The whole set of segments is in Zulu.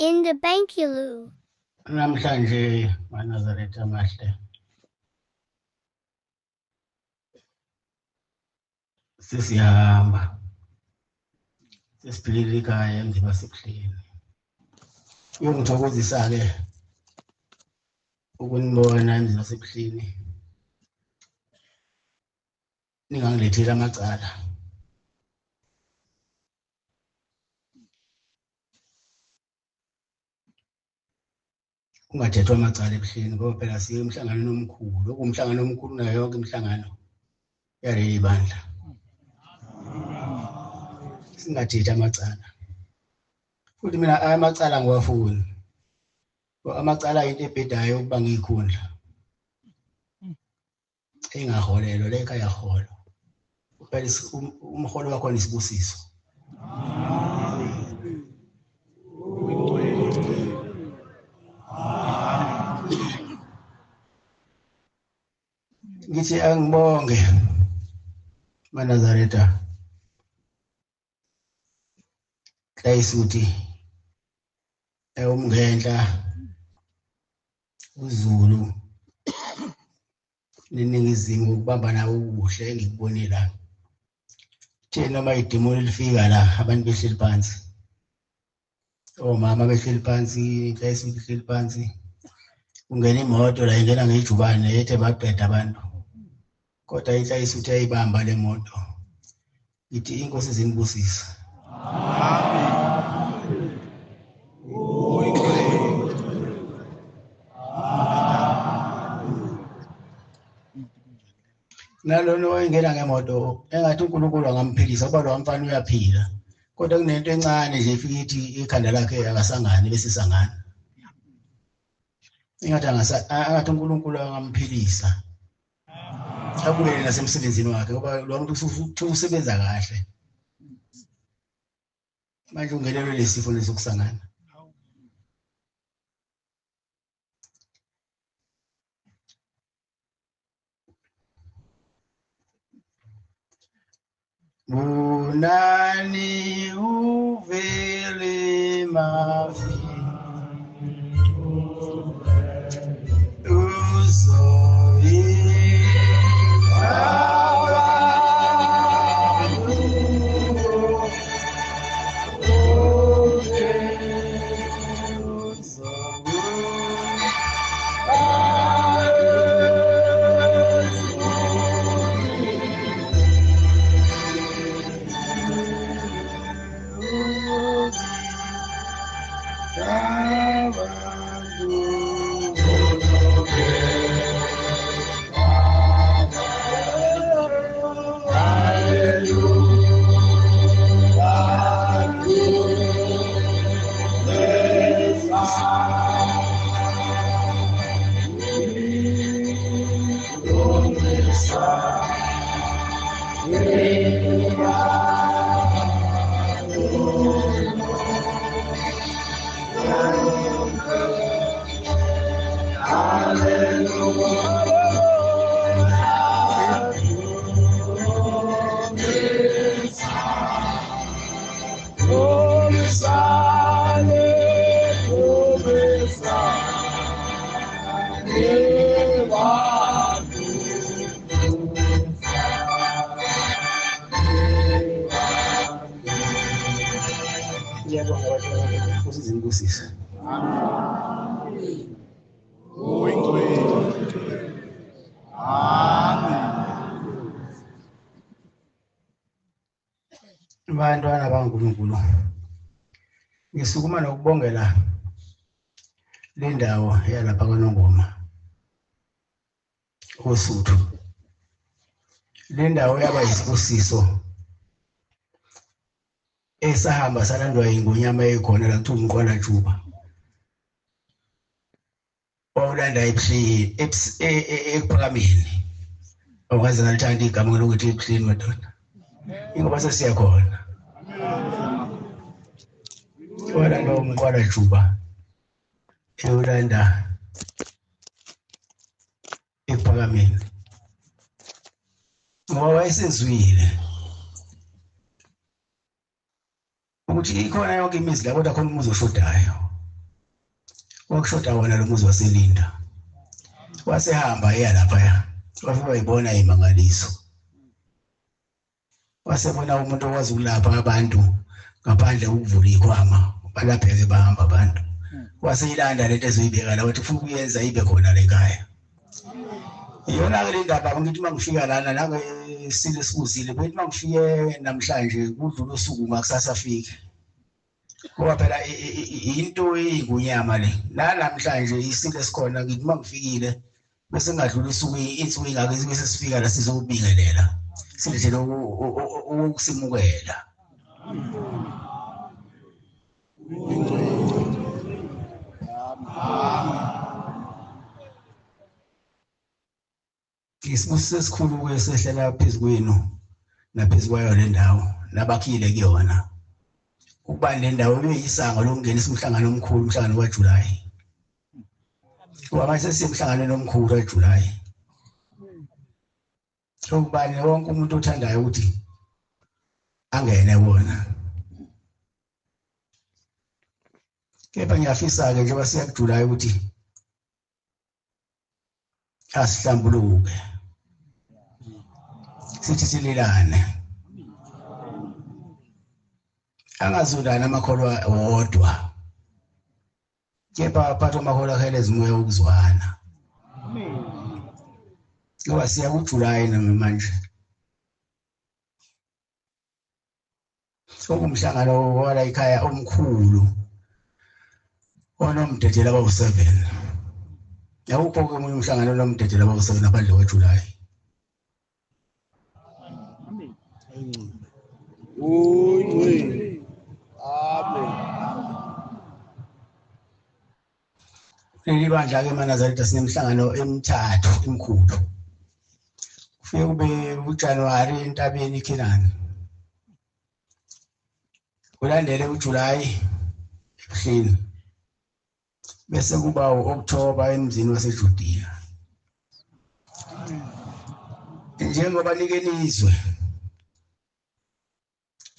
In the Bankulu. Namhlanje maNazaretha amahle. Sesiyahamba. Sesiphilile ekhaya emzini wasebuhleni. Kuyongithokozisa ke ukunibona emzini wasebuhleni. Ningangilethela amacala. Kungathethwa amacala ebuhleni ngoba phela siye emhlangano omkhulu. Okumhlangano omkhulu nayo yonke imihlangano yaleli bandla. Singathethi amacala. Futhi mina amacala ngiwafuni. Amacala into ebhedayo ukuba ngiyikhundla. Engaholelwa le ekhaya holo. Phela umholo wakho nisibusiso. Ngithi angibonge maNazaretha. Kayisuthi umngentla uZulu neningizimu ukubamba nawo ukuhle engikubonile la. Thina noma idimoni lifika la abantu behleli phansi. Omama behleli phansi, kayisuthi behleli phansi. Ungena imoto la ingena ngejubane ethe baqeda abantu. Kodwa inhlayisuthi ayibamba le moto. Ithi inkosi zinibusisa. Nalona wayengena ngemoto engathi uNkulunkulu angamphilisa ngoba lo mfana uyaphila. Kodwa kunento encane nje ifika ithi ikhanda lakhe akasangani bese sangana. Engathi uNkulunkulu angamphilisa. Abuyele nasemsebenzini wakhe ngoba lo muntu usebenza kahle. Manje ungenelwe lesifo lesokusangana. Bunani uvele mafi Kusizingusisa. Bantwana bakaNkulunkulu. Ngisukuma nokubongela le ndawo yalapha kwaNongoma. Osuthu. Le ndawo yaba yisibusiso. Esahamba salandwa ingonyama ekhona la kuthiwa umqwala juba. Owulanda ebuhleni ekuphakameni. Awukaze ngalithanda igama lokuthi ebuhleni madoda. Ingoba sesiyakhona. Owulanda umqwala juba. Ewulanda ekuphakameni. Ngoba wayesezwile ukuthi ikhona yonke imizi la kodwa khona umuzi oshodayo. wakushoda wona lo muzi waselinda wasehamba eya lapha wafika wayibona imangaliso wasebona umuntu owazi ukulapha abantu ngaphandle ukuvula ikhwama balapheke bahamba abantu waseyilanda lento ezoyibeka la wathi ufuna ukuyenza ibe khona le ekhaya iyona ke le ndaba ngithi mangifika lana nake sile sikuzile bethi mangifike namhlanje kudlula usuku ngakusasa afike ngoba phela into eyingunyama le namhlanje isile sikhona ngithi mangifikile bese ngadlula usuku insuku ingake bese sifika la sizobingelela silethe ukusimukela isibusiso esikhulu kwesehlela phezu kwenu naphezu kwayo le ndawo nabakhile kuyona ukuba le ndawo iyoyisanga lokungenisa umhlangano omkhulu umhlangano kaJulayi ngoba manje sesimhlangano omkhulu kaJulayi ukubani wonke umuntu othandayo ukuthi angene wona kepha ngiyafisa-ke njengoba siya kuJulayi ukuthi asihlambuluke sithi sililane angazulana amakholwa wodwa kepha aphathe amakholwa aheleza umoya wokuzwana ngoba siya kuJulayi namanje okumhlangano wala ekhaya omkhulu onomdedela abawu-7 yakukho-ke omunye umhlangano onomdedela abawu-7 ngaphandle kwaJulayi leli bandla-ke eManazareta sinemhlangano emithathu emikhulu kufike kube uJanuwari entabeni iKhenani kulandele uJulayi ebuhleni bese kuba u-October emzini waseJudiya njengoba likelizwe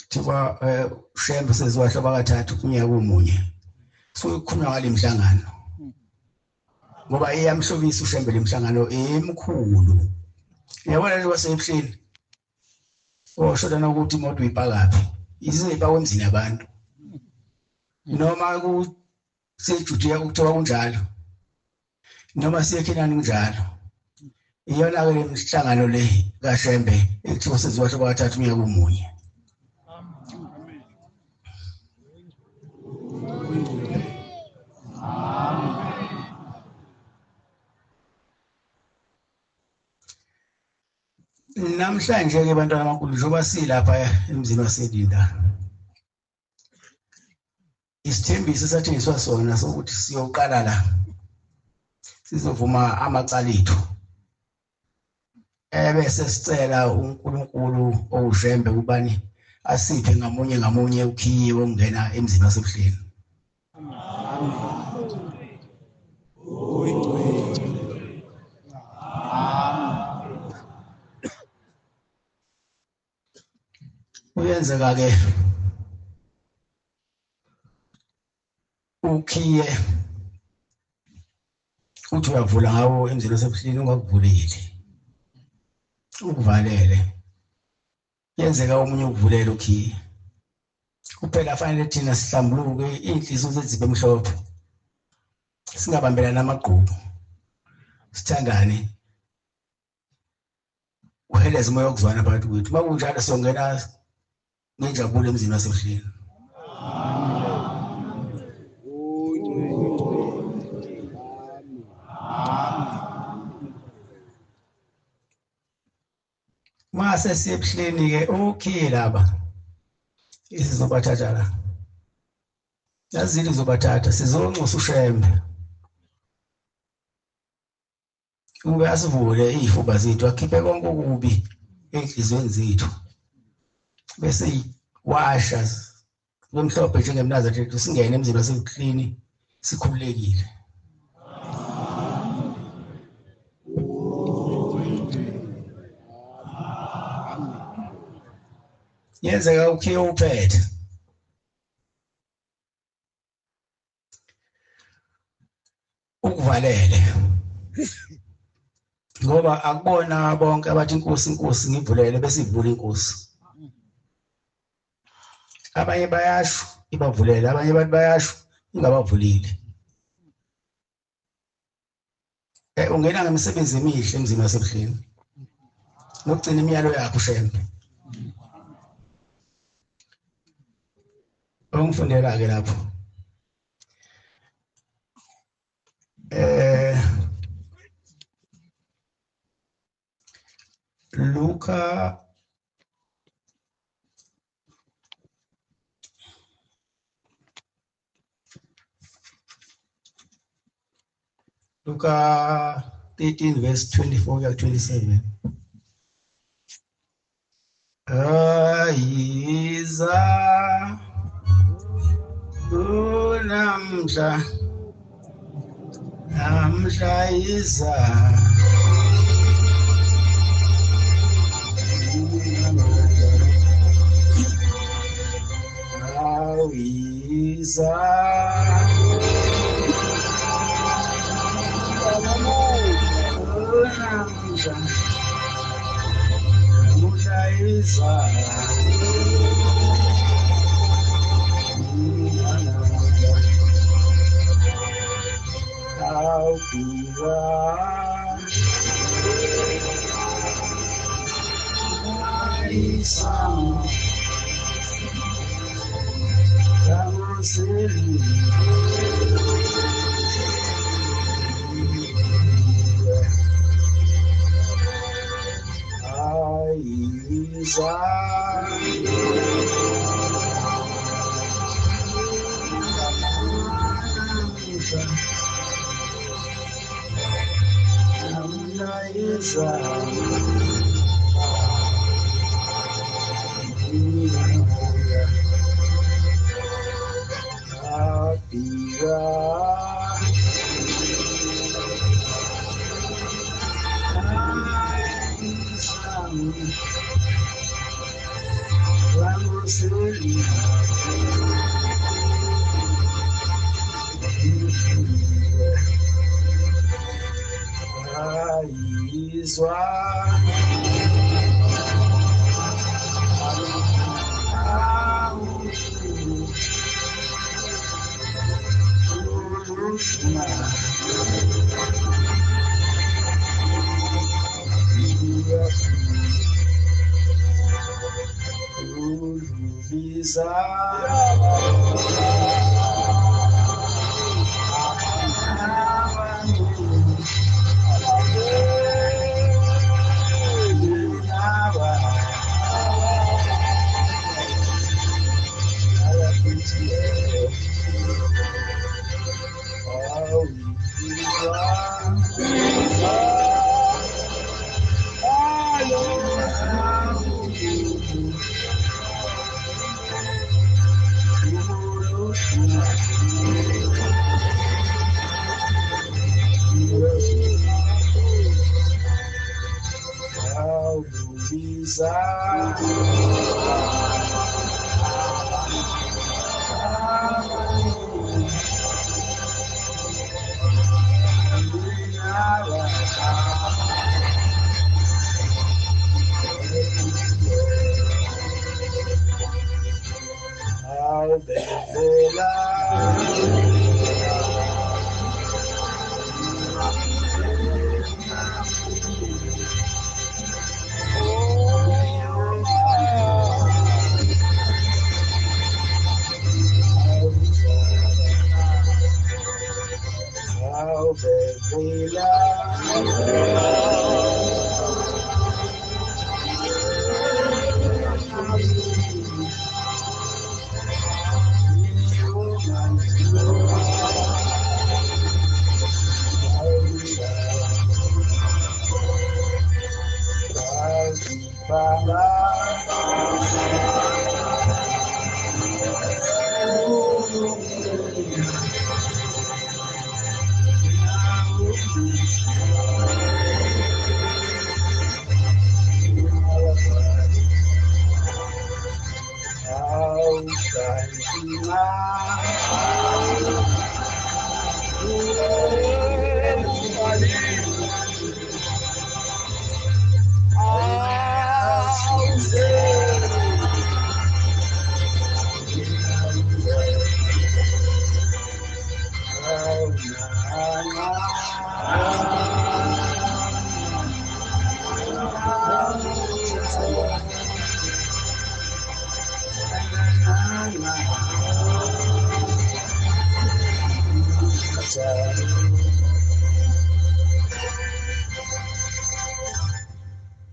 thiba uShembe seziwahloba kathathu kunyaka omunye sokukhulunywa ngale mihlangano ngoba iyamhlobisa uShembe le mihlangano emkhulu yabona nje wasebuhleni oshoda nokuthi imoto uyipakaphi izipaka emzini yabantu noma kuseJudiya kuthiwa kunjalo noma siyeKhenani kunjalo iyona-ke le mihlangano le kaShembe ekuthiwa seziwahloba kathathu unyaka omunye namhlanje-ke bantwana amankulu njengoba silapha emzini waselinda isithembiso esathengiswa sona sokuthi siyoqala la sizovuma amacala ethu ebese sicela uNkulunkulu owuShembe ubani asiphe ngamunye ukhiye wokungena emzini wasebuhleni uyenzeka-ke ukhiye uthi uyavula ngawo emzini wasebuhleni ungakuvuleli ukuvalele yenzeka omunye ukuvulela ukhiye kuphela fanele thina sihlambuluke inhliziyo zethu zibe mhlophe singabambelana amagqubu sithandane uheleze umoya wokuzwana phakathi kwethu uma kunjalo siyongena ngenjabulo emzini wasebuhleni mase siyebuhleni-ke ukhiye laba isizobathatha la yazile izobathatha sizonxusa uShembe ube asivule izifuba zethu akhiphe konke okubi enhlizweni zethu bese washa lomhlophe njengemnazarethu singene emzini wasebuhleni sikhululekile yenzeka ukhiye uphethe uvalele ngoba akubona bonke abathi inkosi inkosi ngivulele bese ivula inkosi abanye bayasho ibavulele abanye abantu bayasho ingabavulile ungena ngemisebenzi emihle emzini wasebuhleni nokugcina imiyalo yakho ushembe ongifundela ke lapho Luka Luka 13 verse 24 to 27 Aiza namhla iza Awiza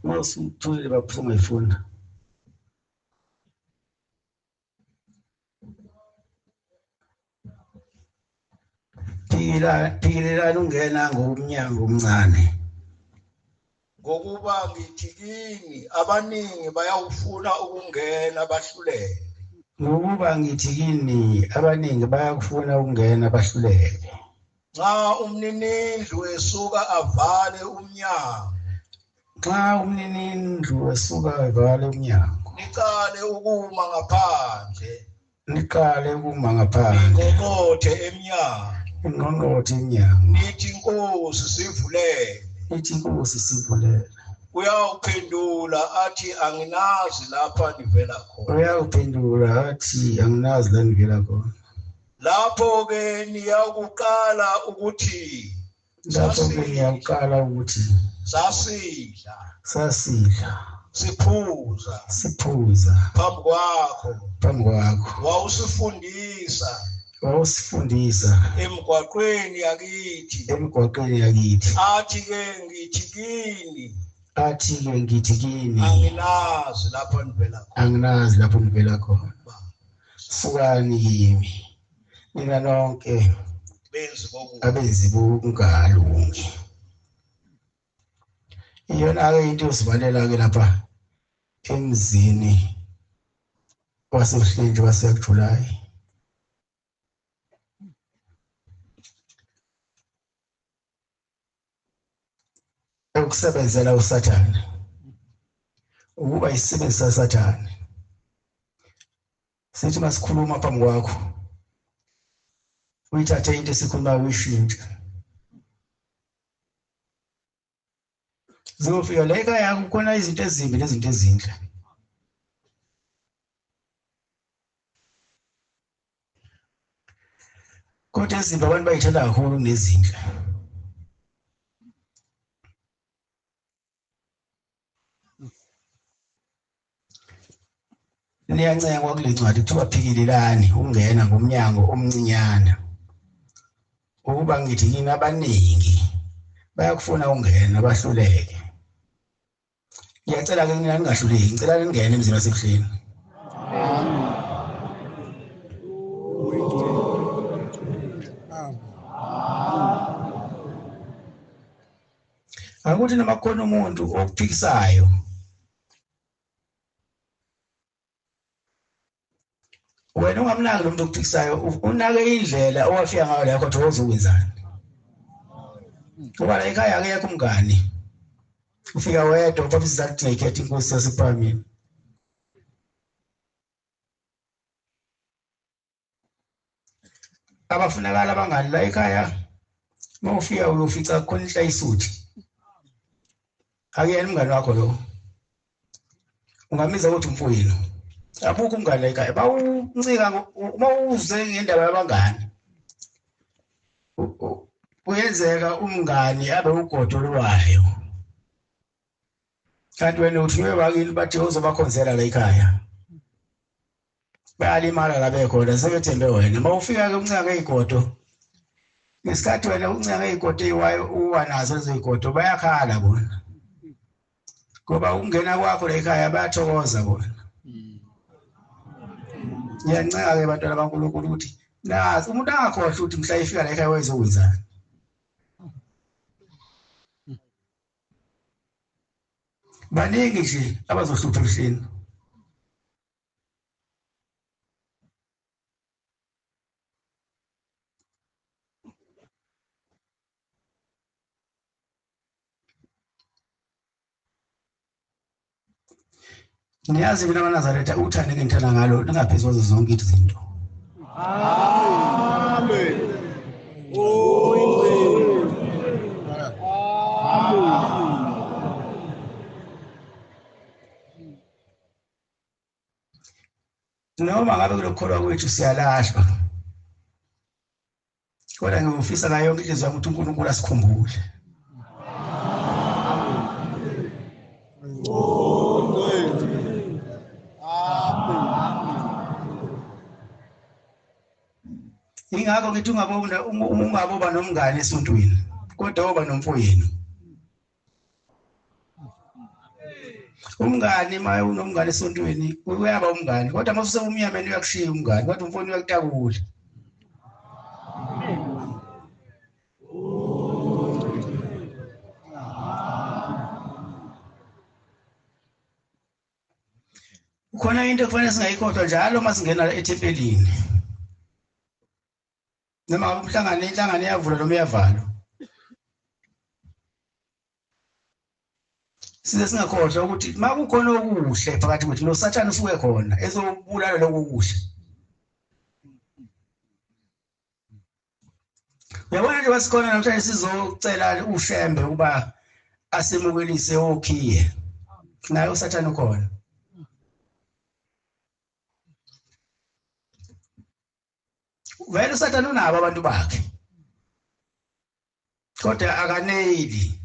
Mosithule baphuma ifuna. Phikilelana ungena ngomnyango omncane. Ngokuba ngithi kini abaningi bayawufuna ukungena bahluleke. Ngokuba ngithi kini abaningi bayakufuna ukungena bahluleke. Nxa umninindlu esuka avale umnyango. Xa umninindlu esuka evale umnyango. Niqale ukuma ngaphandle. Niqale ukuma ngaphandle. Ingqongqothe emnyango. Ingqongqothe emnyango. Nithi Nkosi sivulele. Nithi Nkosi sivulele. Uyawuphendula athi anginazi lapha nivela khona. Uyawuphendula athi anginazi la nivela khona. Lapho ke niyakuqala ukuthi. Lapho ke niyaqala ukuthi. Sasidla. Siphuza. Phambi kwakho. Wawusifundisa. Emgwaqweni yakithi. Athi ke ngithi kini. Anginazi lapho nivela khona. Sukani kimi. Nina nonke abenzi bokungalungi. Iyona-ke into yosibalela ke lapha emzini waseMhlenje waseJulayi. Ukusebenzela uSathane. Ukuba isisebenzi saSathane. Sithi masikhuluma phambi kwakho. Uyithathe into esikhuluma uyishintshe. Zofika la ekhaya kukhona izinto ezimbi nezinto ezinhle. Kodwa ezimbi abantu bayithanda kakhulu kunezinhle. Niyanceka kwakule ncwadi kuthiwa phikilelani ungena ngomnyango omncinyana. Ukuba ngithi kini abaningi bayakufuna ungena bahluleke. Ngiyacela ke nina ningahluleki, ngicela ningene emzini wasebuhleni. Akuthi noma khona umuntu okuphikisayo. Wena ungamnaki lo muntu okuphikisayo, unake indlela owafika ngayo la kodwa uzokwenzani. Ngoba la ekhaya akekho umngani. Ufika wedwa uphatha isizathu ngekhetha inkosi yasephamini. Abafunakala abangani la ekhaya. Mawufika uyofica khona inhlayisuthi. Akuyena umngani wakho lo. Ungamiza ukuthi umfowenu. Abukho umngani la ekhaya. Bawuncika uma uze ngendaba yabangani. Kuyenzeka umngani abe ugodo lwayo. Kanti wena uthi uyebakini bathi uzobakhonzela la ekhaya. Bayalimala la bekhona sebethembe wena. Mawufika ke uncika ngezigodo. Ngesikhathi wena uncika ngezigodo eziwayo uwanazo ezigodo bayakhala bona. Ngoba ukungena kwakho la ekhaya bayathokoza bona. Ngiyancika ke bantwana baNkulunkulu ukuthi nazi umuntu angakhohlwa ukuthi mhla efika la ekhaya wayezokwenzani. Baningi nje abazohlupha emhleni. Niyazi mina maNazaretha uthande ngithanda ngalo lingaphezulu kwazo zonke izinto. Amen. Noma ngabe kulokholwa kwethu siyalahlwa. Kodwa ngifisa la yonke inhliziyo yami ukuthi uNkulunkulu asikhumbule. ingakho ngithi ungaboba nomngane esontweni kodwa oba nomfowenu. Umngane maye unomngane esontweni uyaba umngane kodwa mase umyameni uyakushiya umngane kodwa umfowenu uyakutakula. Khona into ekufanele singayikhohlwa njalo masingena ethempelini. Noma ngabe inhlangano iyavula noma iyavalwa. Size singakhohlwa ukuthi makukhona okuhle phakathi kwethu noSathane usuke khona ezobulala lokho kuhle. Uyabona nje wasikhona namhlanje sizocela uShembe ukuba asimukelise okhiye. Naye uSathane ukhona. Vele uSathane unabo abantu bakhe. Kodwa akaneli.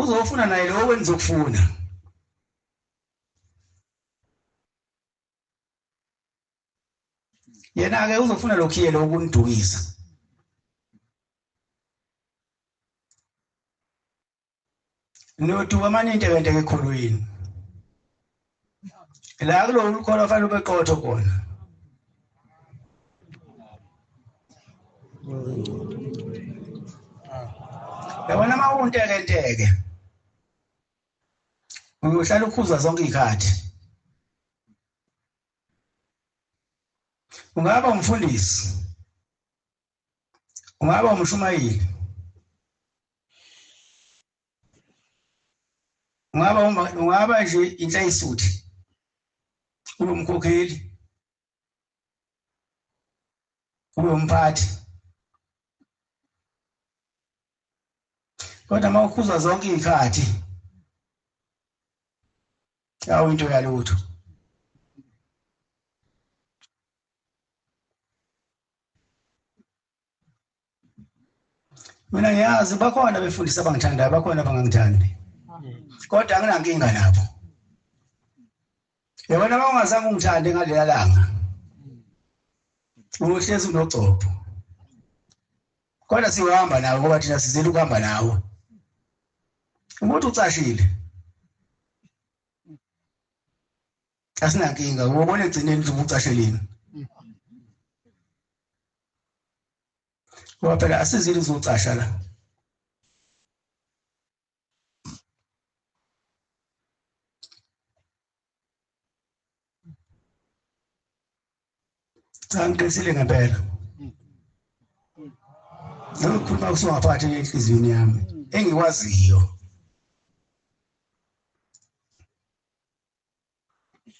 Uzofuna naye lo wenza ukufuna. Yena ke uzofuna lokhiye lokundukisa. Noduka amaningi into ekholweni. La kulo ukholwa fanele ubeqotho khona. Yabona mawunteke uyohlala ukhuza zonke izikhathi. Ungaba umfundisi, ungaba umshumayeli, ungaba nje inhlayisuthi, ube umkhokheli, ube umphathi. Kodwa mawukhuza zonke izikhathi yawo into yalutho. Mina ngiyazi bakhona befundisa abangithandayo, bakhona abangangithandi. Kodwa anginankinga nabo. Yabona bawungazange ungithande ngalela langa. Uhlezi unogcopho. Kodwa siyohamba nawe ngoba thina sizile ukuhamba nawe. Umuntu ucashile. Asinankinga ubone egcineni ubucasheleni. Ngoba phela asizile uzocasha la. Angiqinisile ngempela. Ngikhuluma kusungaphathi enhliziyweni yami engikwaziyo.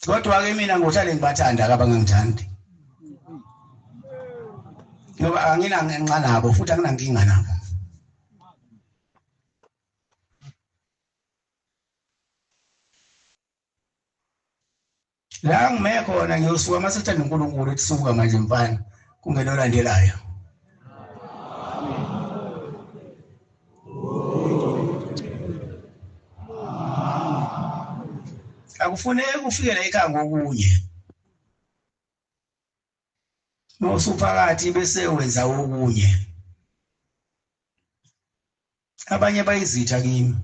Kodwa ke mina ngohlale ngibathanda abangangithandi. Ngoba anginangenqa nabo futhi anginankinga nabo. La ngime khona ngiyosuka masethanda uNkulunkulu etsuka manje mfana kungena olandelayo. Akufuneki ufike la ekhaya ngokunye. Mawusuphakathi bese wenza okunye. Abanye bayizitha kimi.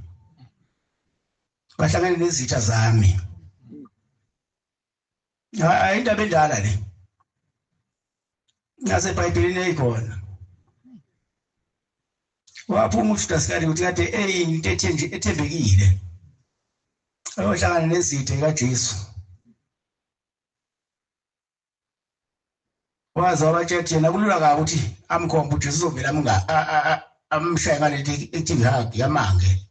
Bahlangane nezitha zami. Indaba endala le. Nase eBhayibhelini eyikhona. Waphuma uJudas Iscariot ukuthi kade into ethembekile. Ayohlangana nezitha kaJesu. Wazi wabathethe yena kulula kabi ukuthi amkhombe uJesu uzovela amshaye ngalethi ethi ngihagi yamange.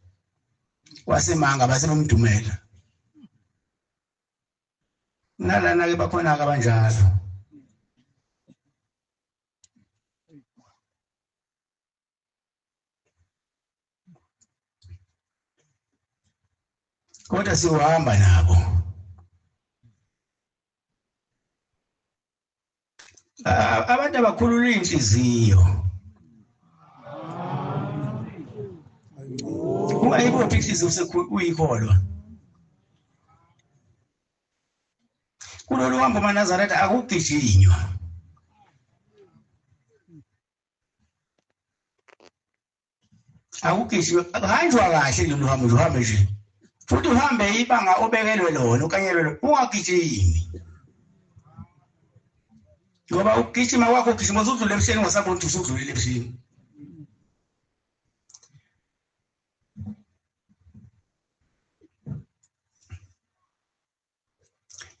Wasemanga base bomdumela. Nalana ke bakhona abanjalo. Kodwa siyohamba nabo. Abantu abakhulula inhliziyo. Ungayibophi inhliziyo uyikholwa. kulolu hambo maNazaretha akugijinywa. Akugijinywa hanjwa kahle lolu hambo uhambe nje. Futhi uhambe ibanga obekelwe lona ukanyelwe lona ungagijimi. Ngoba ukugijima kwakho ugijima uzudlule ebusheni ngasabona ukuthi usudlulile ebusheni.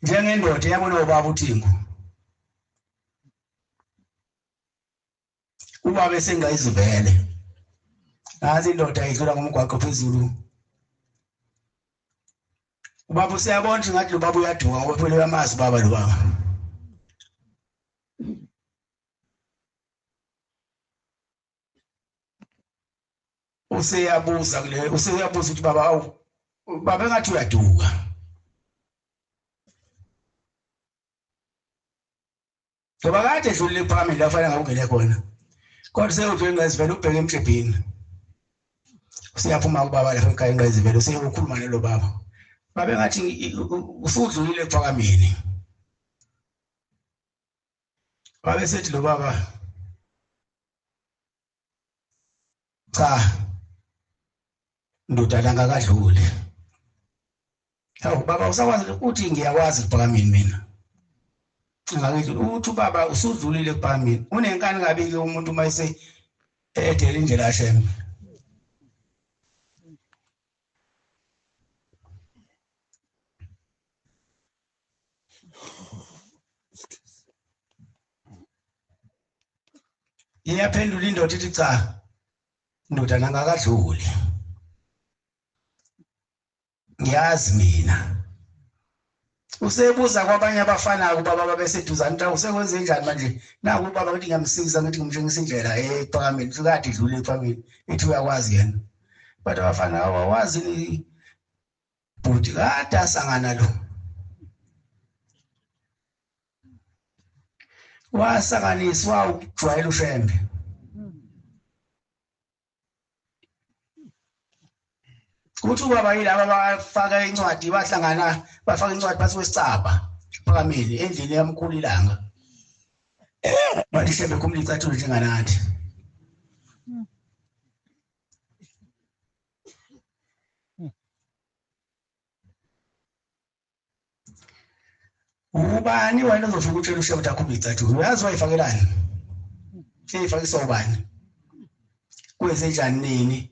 Njengendoda yabona ubaba uThembu. Ubaba esengayizivele. Nazi indoda idlula ngomgwaqo phezulu. Ubaba usiyabona ukuthi ngathi lo baba uyaduka ngoba phela uyamazi baba lo baba. Useyabuza ukuthi baba awu baba engathi uyaduka. Ngoba kade edlulile phambili la fanele ngawungene khona. Kodwa seyudlule ngezivele ubheke emhlebheni. Usiyaphuma kubaba lapha ekhaya ngezivele useyokhuluma nalo baba. Baba engathi usudlulile ephakameni. Baba sethi lo baba cha ndodana ngakadluli. Hawu baba usakwazi ukuthi ngiyakwazi ephakameni mina. Ngakithi uthi baba usudlulile ephakameni. Unenkani kabi ke umuntu mayise edela indlela yashembe. Iyaphendula indoda ithi cha ndodana ngakadluli. Ngiyazi mina. Usebuza kwabanye abafana kubaba babeseduzana ukuthi usekwenze njani manje naku ubaba ukuthi ngiyamsiza ngithi ngimtshengisa indlela ephakameni ukade idlule ephakameni ethi uyakwazi yena. Bathi abafana awawazi bhuti kade asangana lo. Wasanganiswa ukujwayela ushembe. Kuthi ubaba yilabo abafaka incwadi bahlangana bafaka incwadi phansi kwesicaba phakameni endlini yamkhulu ilanga. Bathi shembe kumlica athi njenganathi. Ubani wena uzofika utshela ushembe ukuthi akumlica athi uyazi wayifakelani? Eyifakisa ubani? Kwenze njani nini?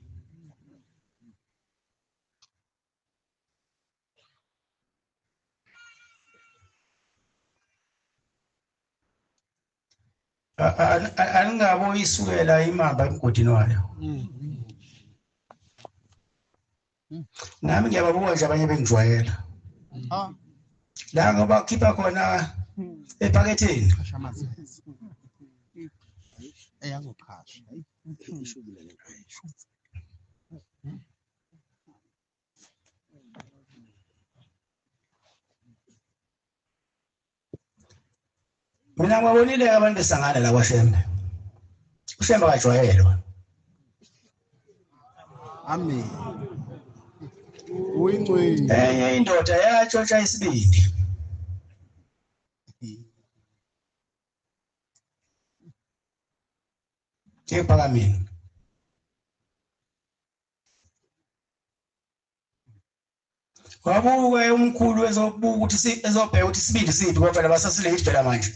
Angabo isukela imamba emgodini wayo. Nami ngiyababuka nje abanye bengijwayela. La ngoba khipha khona ephaketheni. Eyangokhasha. Mina ngibabonile abantu besangana la kwaShembe. uShembe akajwayelwa. Amen. Uyingcwele. Enye indoda yatshontsha isibindi. Ephakameni. Wabuke umkhulu ezobuka ukuthi ezobheka ukuthi isibindi siphi ngoba phela basasile phela manje.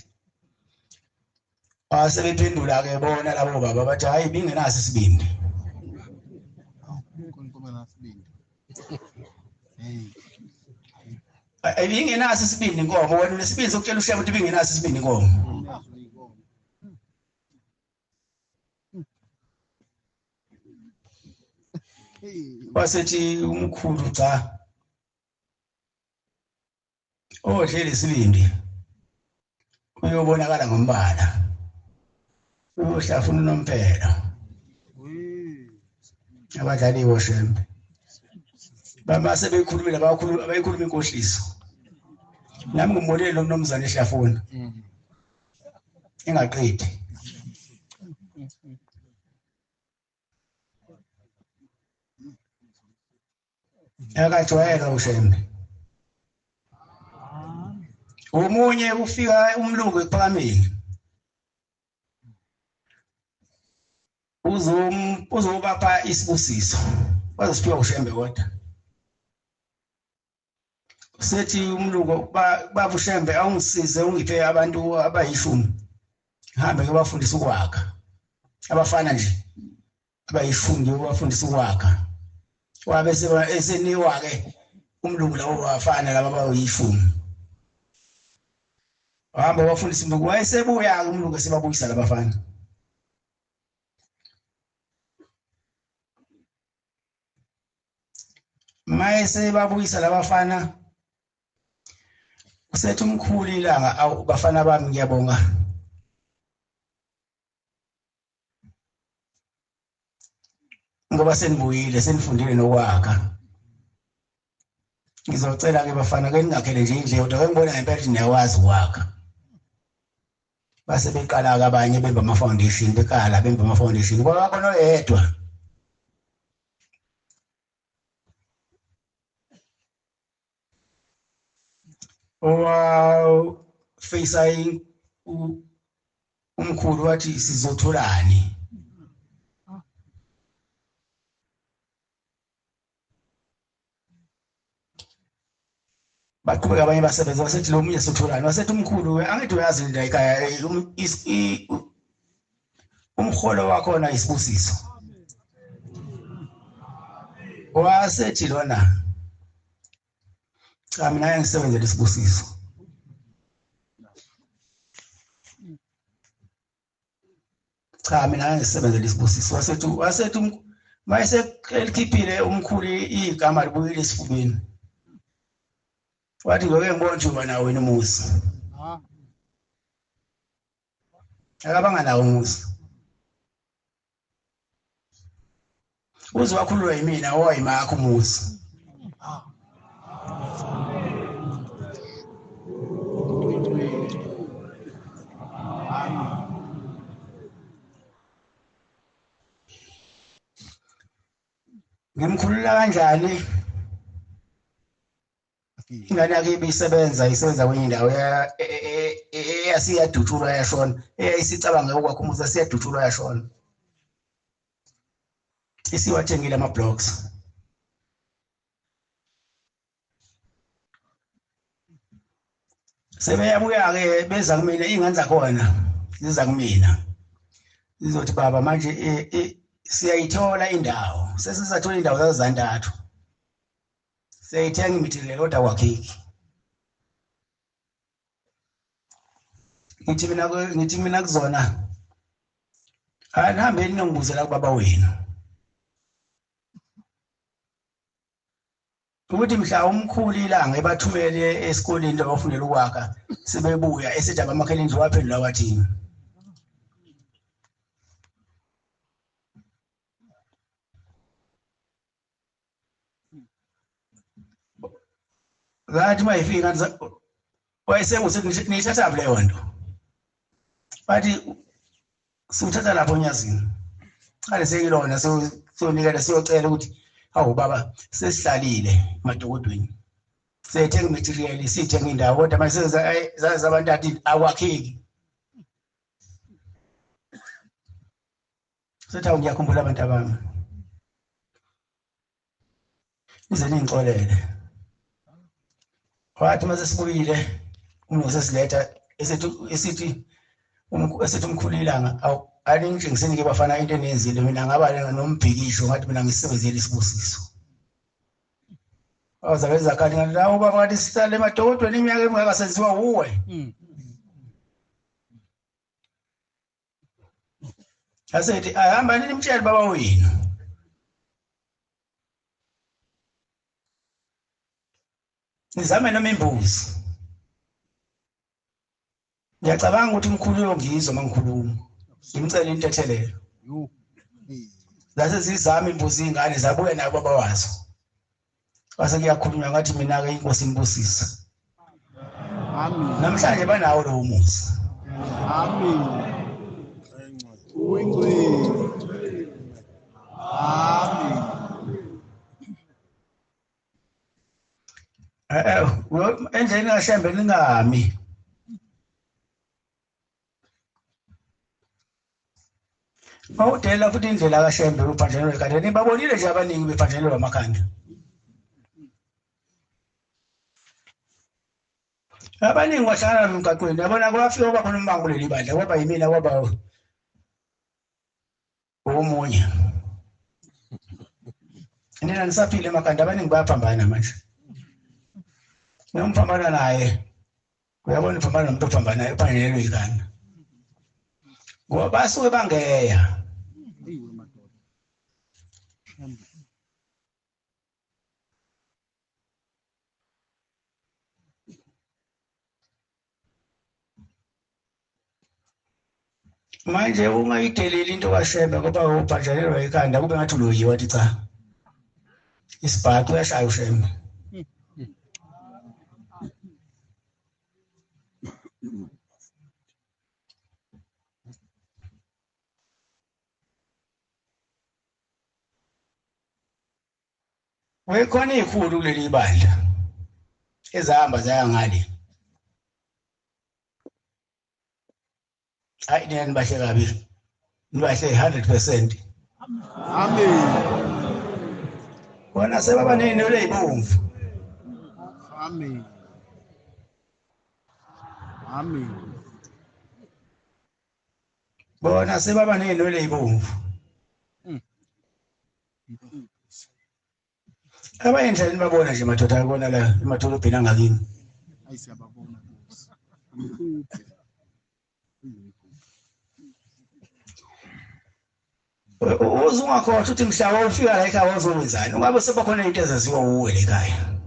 Sebephendula ke bona labo baba bathi hayi bingenaso isibindi. Bingenaso isibindi inkomo wena unesibindi sokutshela uShembe ukuthi bingenaso isibindi inkomo. Wasethi umkhulu cha. Odlela isibindi. Uyobonakala ngombala. Uyohlafuna unomphela. Abadlali boShembe. Bamase bekhulumile abayikhuluma inkohliso. Nami ngimbolile lo mnumzane ehlafuna. Engaqedi. Akajwayela uShembe. Umunye ufika umlungu ephakameni. Uzobapha isibusiso. Bazosiphiwa ushembe kodwa. Sethi umlungu baba ushembe awungisize ungiphe abantu abayishumi. Hambe ngibafundisa ukwakha. Abafana nje abayishumi ngibafundisa ukwakha. Wabe eseniwa ke umlungu lawo wafana laba abayishumi. Hamba wafundisa umlungu wayesebuya umlungu esebabuyisa labafana. Mayese babuyisa labafana usethi umkhulu ilanga abafana bami ngiyabonga ngoba senibuyile senifundile nokwakha. Ngizocela ke bafana ke ningakhele nje indle kodwa ke ngibona ngempela ukuthi niyawazi ukwakha. Base beqala ke abanye bemba ama foundation bekala bemba ama foundation kwaba khona oyedwa. Wow, face umkhulu wathi sizotholani. Baqhubeka abanye basebenza basethi lo munye sizotholani. Wasethi umkhulu angithi uyazi la ekhaya umholo wakho na isibusiso. Wasethi lona cha mina ngisebenzele isibusiso. Cha mina ngisebenzele isibusiso. Wasethi mayese elikhiphile umkhulu igama libuyile esifubeni. Wathi ngoke ngibona nje wena wena umuzi. Akabanga nawo umuzi. Uze wakhululwa yimina owayimakho umuzi. Ngimkhulula kanjani? Ingane yakhe ibisebenza kwenye indawo yasiyadutshulwa yashona. Isicabanga ukwakha umuzi siyadutshulwa yashona. Isiwathengile ama blocks. Sebeyabuya ke beza kumina ingane zakhona ziza kumina. Zizothi baba manje siyayithola indawo. Sesizathola indawo zazantathu. Seyithenga imithile kodwa kwakheki. Ngithi mina kuzona. Anihambeni ningibuzela kubaba wenu. Ukuthi mhla umkhulu ilanga ebathumele esikoleni abafundela ukwakha sebebuya esithi abamakhele indlu waphendula wathini. Ngathi mayifika wayesengusithi nithatha leyo nto. Bathi suthatha lapho onyazini. Kale sekilona sonikela siyocela ukuthi hawu baba sesihlalile madokodweni. Sethenga material sithenga indawo kodwa manje zaza abantu athi akwakheki. Sethawu ngiyakhumbula abantu abami. Ize ningixolele. Wathi mase sibuyile umsesiletha esithi umkhulu ilanga alingitshengiseni ke bafana into enenzile mina ngaba nombhikisho ngathi mina ngisebenzele isibusiso. Awuzabeza kanti ngathi la ubaba ngathi sisale emadokodweni iminyaka emingaka senziwa uwe. Asethi ahamba nimtshele baba wenu. Nizame noma imbuzi. Ngiyacabanga ukuthi umkhulu uyongizwa mangikhuluma. Ngimcela into ethelelo. Lase sizama imbuzi ingane zabuya nayo baba wazo. Base kuyakhulunywa ngathi mina ke inkosi inibusisa. Amen. Namhlanje banawo lo muzi. Amen. Amen. Endleni ngashembe ningami. Awudela futhi indlela kaShembe uphathelwe kanti nibabonile nje abaningi bephathelwe amakhanda. Abaningi wahlala emgaqweni yabona kwafika kwaba khona umbango leli bandla kwaba yimina kwaba omunye. Nina nisaphile emakhanda abaningi bayaphambana manje. Nomphambana naye uyabona uphambana nomuntu ophambana ephanelwe ikhanda. Ngoba basuke bangeya. Manje ungayideleli into kaShembe ngoba ubhajalelwa ikhanda kube ngathi uloyiwe wathi cha. Isibhaqa uyashaya uShembe. Wekhona izikhulu kuleli bandla ezahamba zaya ngale. Hayi nina nibahle kabi. Nibahle 100%. Amen. Bona sebaba nenwele ezibomvu. Amen. Amen. Bona sebaba nenwele ezibomvu. Abayendleleni babona nje madoda akona la emadolobheni angakini. Ayisiyababona Nkosi. Uzungakhohlwa ukuthi mhla ufika la ekhaya wazowenzani. Ungabe sebakhona into ezaziwa uwe ekhaya.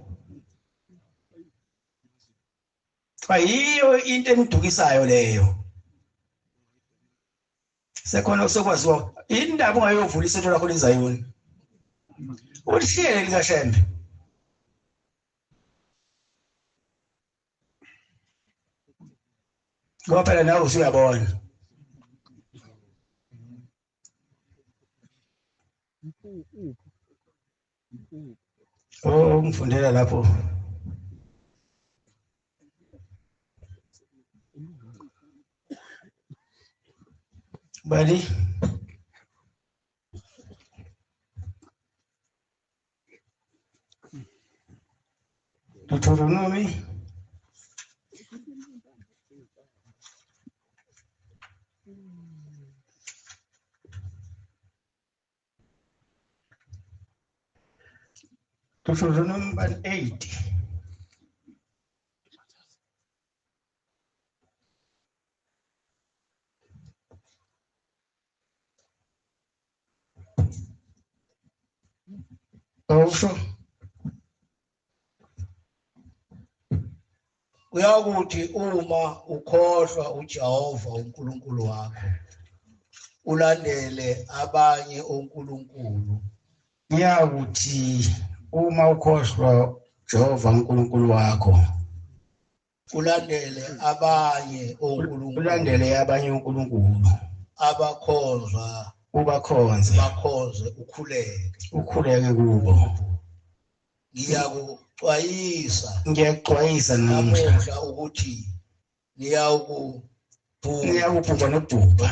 Ayiyo into enidukisayo leyo. Sekhona usekwaziwa indaba ungayovula isetho lakho lezayoni. Ulihlele likaShembe. Ngoba phela nawe usuyabona. Oh, ngifundela lapho. Bali. Deuteronomy. Deuteronomy 8. Also, uyakuthi uma ukhohlwa uJehova uNkulunkulu wakho ulandele abanye onkulunkulu. Uyakuthi uma ukhohlwa Jehova uNkulunkulu wakho ulandele abanye onkulunkulu. Ulandele abanye onkulunkulu. Abakhonzwa ubakhonze. Bakhonze Ukhuleke kubo. Ngiyakuxwayisa namuhla ukuthi niyakubhubha nokubhubha.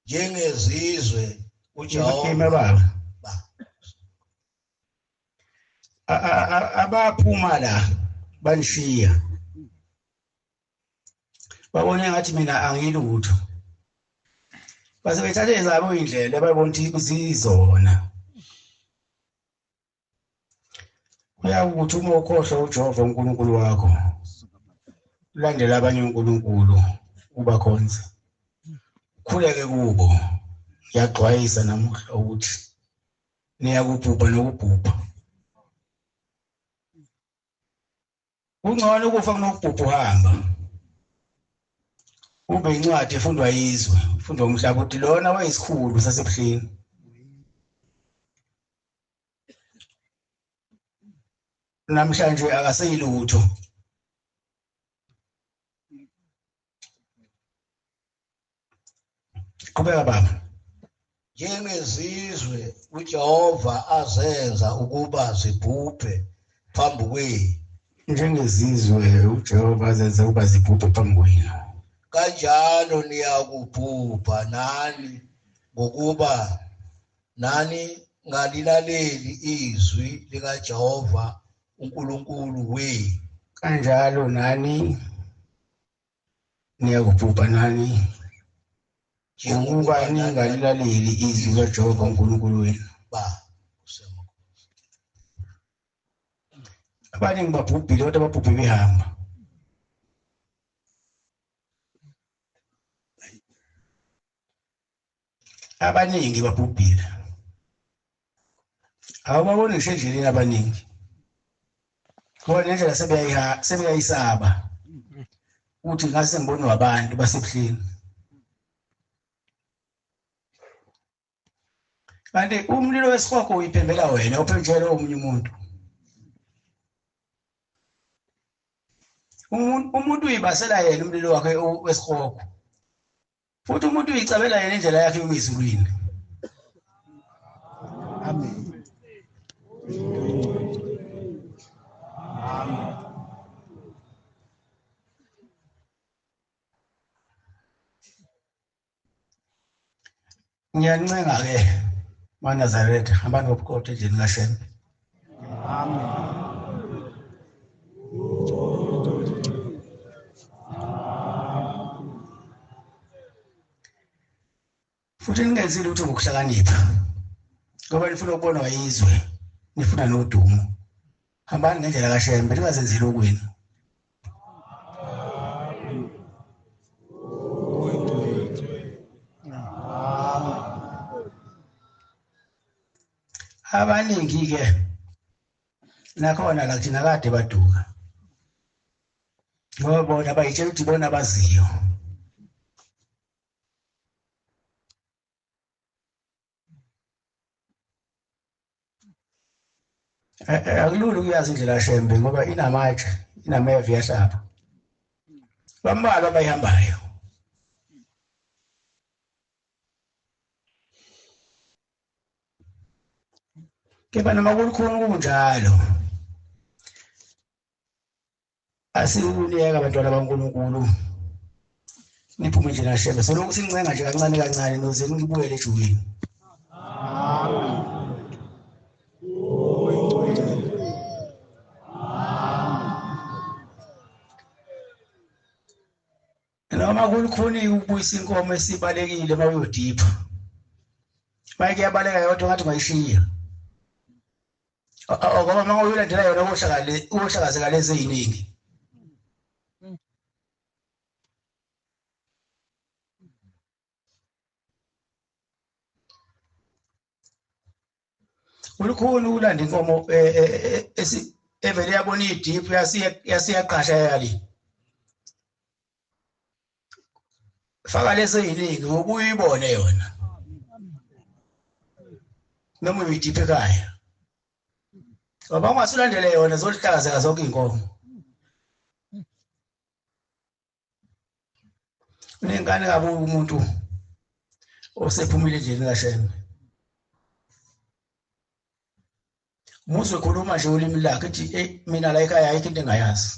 Njengezizwe uJehova abaphuma la banishiya. Babone ngathi mina angilutho. Base bethathe ezabo indlela bayibona ukuthi kuzizona. Uyakuthi uma ukhohlwa uJehova uNkulunkulu wakho ulandela abanye uNkulunkulu ubakhonze. Ukhuleke kubo. Ngiyaxwayisa namuhla ukuthi niyakubhubha nokubhubha. Kungcono ukufa kunokubhubha uhamba. Ube incwadi efundwa yizwe, efundwa umhlaba ukuthi lona wayisikhulu sasebuhleni. Namhlanje akaseyilutho. Qhubeka baba. Njengezizwe uJehova azenza ukuba zibhubhe phambi kwenu. Njengezizwe uJehova azenza ukuba zibhubhe phambi kwenu. kanjalo niyakubhubha nani ngokuba nani ngalilaleli izwi likaJehova uNkulunkulu wenu. Kanjalo nani niyakubhubha nani ngokuba ningalilaleli izwi likaJehova uNkulunkulu wenu. Abaningi babhubhile kodwa ababhubhe behamba. Abaningi babhubhile. Awubaboni ngisho endleleni abaningi. Ngoba nendlela sebeyayisaba. Uthi ngase ngibone abantu basebuhleni. Kanti umlilo wesikhoko uyiphembela wena uphembele omunye umuntu. Umuntu uyibasela yena umlilo wakhe wesikhoko. Futhi umuntu uyicabela yena indlela yakhe yokuyisulwini. Amen. Amen. Ngiyancenga ke maNazaretha abantu bobukhotho endlini kaShembe. Amen. Futhi ningenzile ukuthi ngokuhlakanipha. Ngoba nifuna ukubonwa yizwe, nifuna nodumo. Hambani ngendlela kaShembe, ningazenzeli okwenu. Abaningi ke nakhona la thina kade baduka. Ngoba bona bayitshela ukuthi bona abaziyo. Akulula ukuyazi indlela kaShembe ngoba inamatshe, inameva yahlaba. Bambalwa abayihambayo. Kepha noma kukhona kunjalo. Asikuniyeka abantwana baNkulunkulu. Niphume nje kaShembe. Selokhu sincenga nje kancane kancane noze nibuyele ejulini. Noma kukhona ukubuyisa inkomo esibalekile mawuyodipha. Bayike yabaleka yodwa ngathi ungayishiya. Ngoba mawuyilandela yona uhlakazeka lezi eziningi. Ulukhulu ulanda inkomo evele yabona idiphu yasiyaqasha yali. Faka lezi eziningi ukuyibone yona. Noma uyidiphe ekhaya. Ngoba ungasulandele yona zohlakazeka zonke inkomo. Unengane kabi umuntu osephumile endlini kaShembe. Muze khuluma nje ulimi lakhe ethi mina la ekhaya ayikho into engayazi.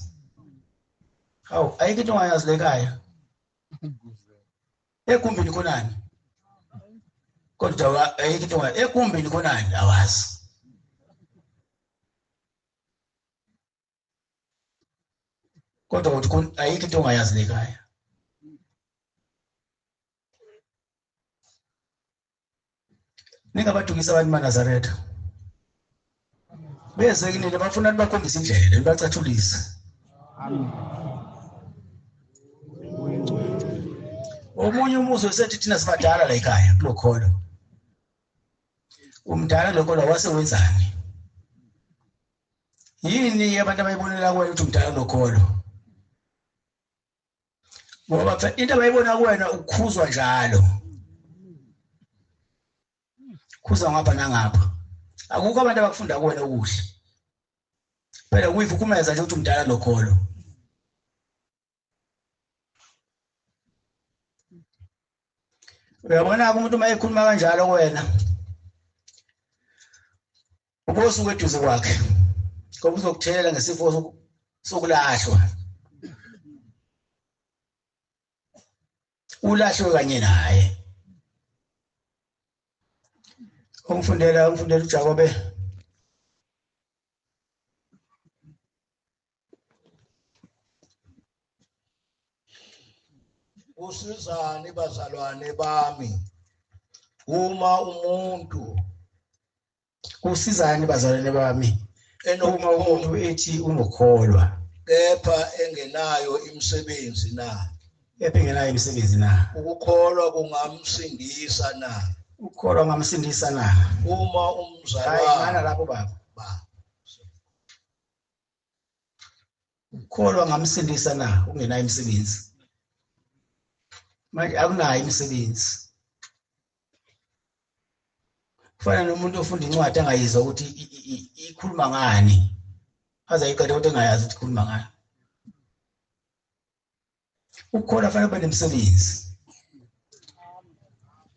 Hawu ayikho into ongayazi la ekhaya. Ekumbini khonani. Kodwa ayikho into ekumbini khonani awazi. Kodwa uthi ayikho into ongayazi la ekhaya. Ningabadukisa abantu maNazaretha. Bese kinile bafuna bakhombisa indlela bacathulise. Amen. Omunye umuzi wesethi thina sibadala la ekhaya kulokholo. Umdala lokholo wasewenzani? Yini abantu abayibonela kuwena ukuthi umdala lokholo? Ngoba into abayibona kuwena ukukhuzwa njalo. Khuzwa ngapha nangapha. Akukho abantu abakufunda kuwena okuhle. Phela uyivukumeza nje ukuthi umdala lokholo. Uyabona umuntu uma ekhuluma kanjalo kuwena. Ubosuku eduze kwakhe. Ngoba uzokuthelela ngesifo sokulahlwa. ulahlwe kanye naye. Umfundela uJakobe. Usizani bazalwane bami uma umuntu Usizani bazalwane bami uma umuntu enokukholwa ethi unokholwa kepha engenayo imisebenzi na? engenayo imisebenzi na? Ukukholwa kungamsindisa na? Ukholwa ngamsindisa na? Uma Hayi umzalwane ngana lapho baba. ba Ukholwa ngamsindisa na ungenayo imisebenzi? Manje akunayo imisebenzi. Kufana nomuntu ofunda incwadi angayizwa ukuthi ikhuluma ngani. Azayiqeda ukuthi engayazi ukuthi ikhuluma ngani. Ukukholwa fanele ube nemsebenzi.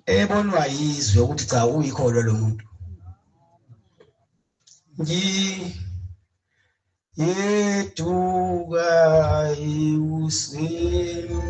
Ebonwa yizwe ukuthi cha uyikholwa lo muntu. Yeduka usini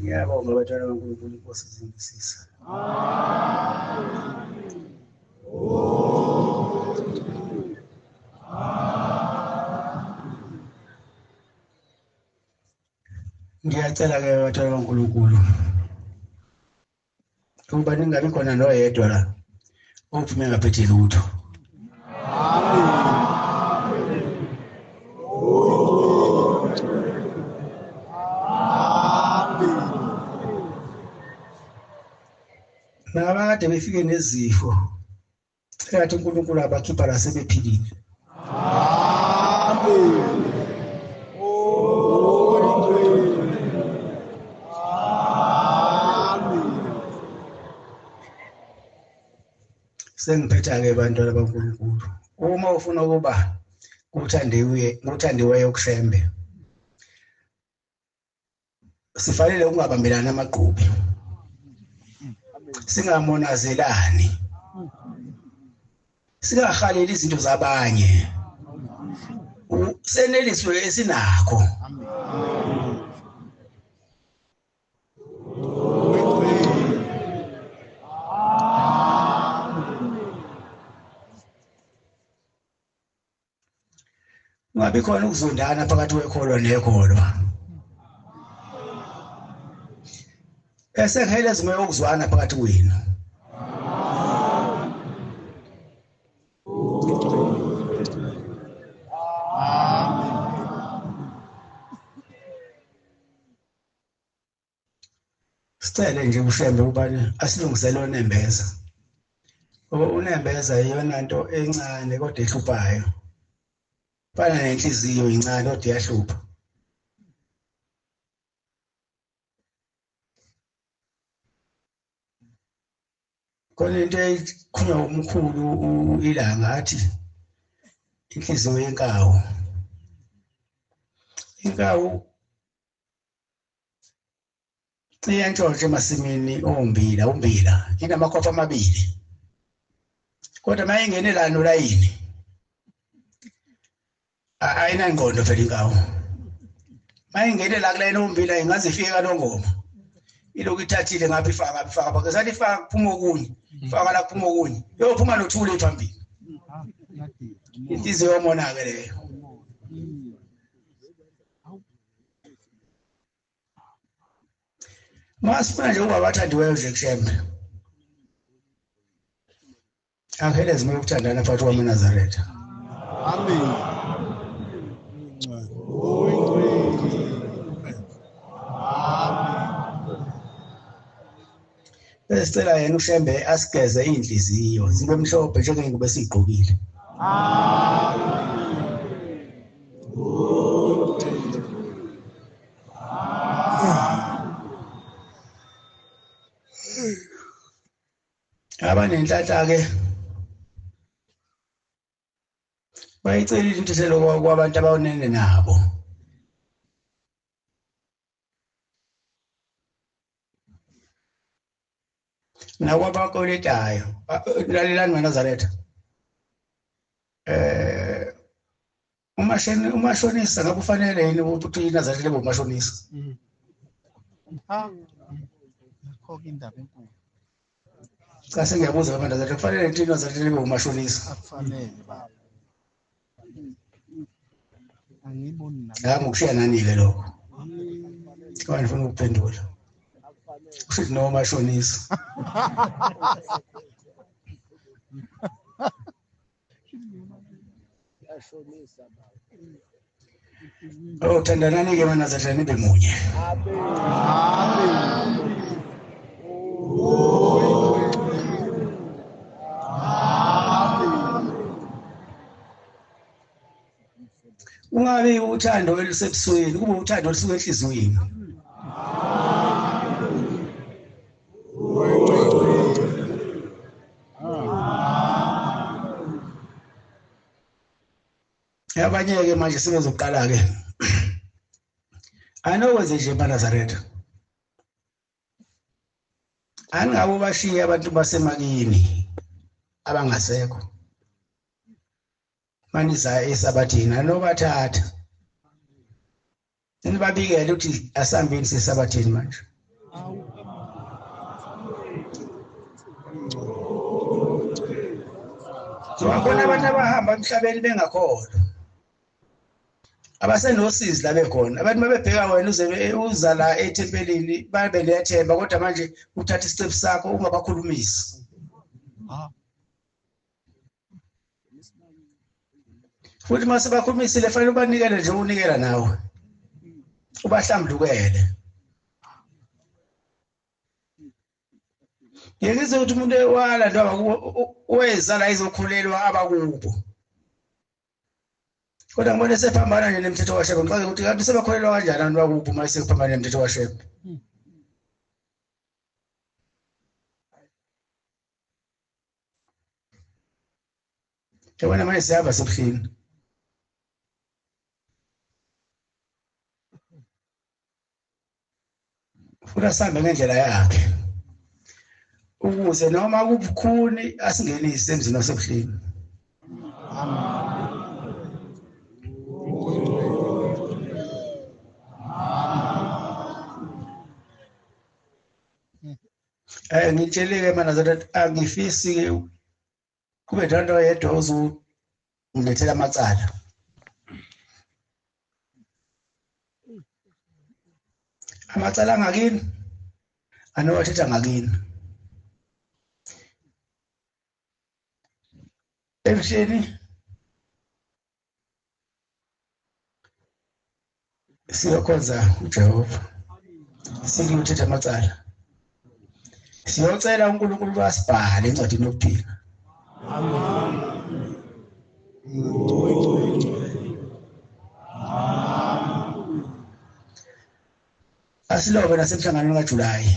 ngiyabonga batshana kaNkulunkulu inkosi izindisisa. Ngiyacela ke batshana kaNkulunkulu ukuba ningabi khona noyedwa la ophume ngaphethe lutho. nabakade befike nezifo eyathi uNkulunkulu abakhipha la sebephilile. Amen. Sengiphetha ke bantwana baNkulunkulu. Uma ufuna ukuba uthandiweyo kusembe. Sifanele ungabambelana amaqhubi. Singamonazelani. Singahaleli izinto zabanye. Seneliswe esinakho. Ungabi khona ukuzondana phakathi kwekholwa nekholwa. Esengele zime ukuzwana phakathi kwenu. Sicele nje ushembe ubani asilungisele onembeza. Unembeza iyona nto encane kodwa ehluphayo. Fana nenhliziyo incane kodwa iyahlupha. Khona into ekhulunywa umkhulu ilanga athi inhliziyo yenkawu. Inkawu iyantshontsha emasimini umbila inamakhopha amabili. Kodwa mayingene la nolayini ayinangqondo phela inkawu. Mayingene la kulayini umbila ingaze ifike kaNongoma. Ilokhu ithathile ngapha ifaka because athi ifaka kuphuma okunye. Ifaka la kuphuma okunye. Yophuma nothule ephambili. Inhliziyo yomonake leyo. Masifuna nje ukuba bathandiweyo nje kushembe. Akhele zime ukuthandana phakathi kwami eNazaretha. Amen. Besicela yena ushembe asigeze inhliziyo zibe mhlophe njengengubo esiyigqokile. Abanenhlanhla ke bayicelile into seloko kwabantu abawonene nabo. Nakwabakoletayo lalelani eNazaretha. Umashonisa ngabe ufanele yini ukuthi iNazaretha lebe umashonisa? Khokho indaba enkulu. Cha sengiyabuza abaNazaretha kufanele ukuthi iNazaretha lebe umashonisa. Akufanele baba. Angiboni nami. Ngami ukushiya nani ke lokho? Kodwa ngifuna ukuphendula. Usithi no mashonisa. Oh thandanani ke eNazaretha nibe munye. Ungabe uthando olusebusweni kube uthando olusuka enhliziyweni. Abanye ke manje sebezoqala ke. Anokwenze nje eNazaretha. Angabo bashiye abantu basemakini abangasekho. Manisa esabathini anobathatha. Nibabikele ukuthi asambeni sesabathini manje. Sibona abantu abahamba emhlabeni bengakholwa. Abasenosizi la bekhona. Abantu mabebheka wena uza la ethempelini babe nethemba kodwa manje uthatha istep sakho ungabakhulumisi. Futhi mase bakhulumisile fanele ubanikele nje unikela nawe. Ubahlambulukele. Ngeke ukuthi umuntu ewala weza la izokhulelwa abakubo. Kodwa ngibona sephambana nje nemithetho kaShembe ngicaze ukuthi kanti sebakholelwa kanjani abantu bakubo uma sekuphambana nemithetho kaShembe. Yabona manje siyahamba sebuhlini. Ufuna sihambe ngendlela yakhe. Ukuze noma kubukhuni asingenise emzini wasebuhlini. Ngitsheleke mana zathi angifisi kube nto yedwa ozungilethela amacala. Amacala angakini anowathetha ngakini. Emshini siyokhonza uJehova. Sikuthetha amacala. Siyocela uNkulunkulu wasibhale encwadini yokuphila. Asilobe nasemhlanganweni kaJulayi.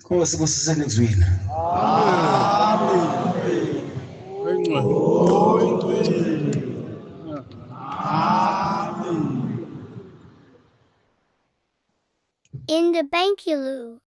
Nkosi kusisene ezwini. In the Bankulu.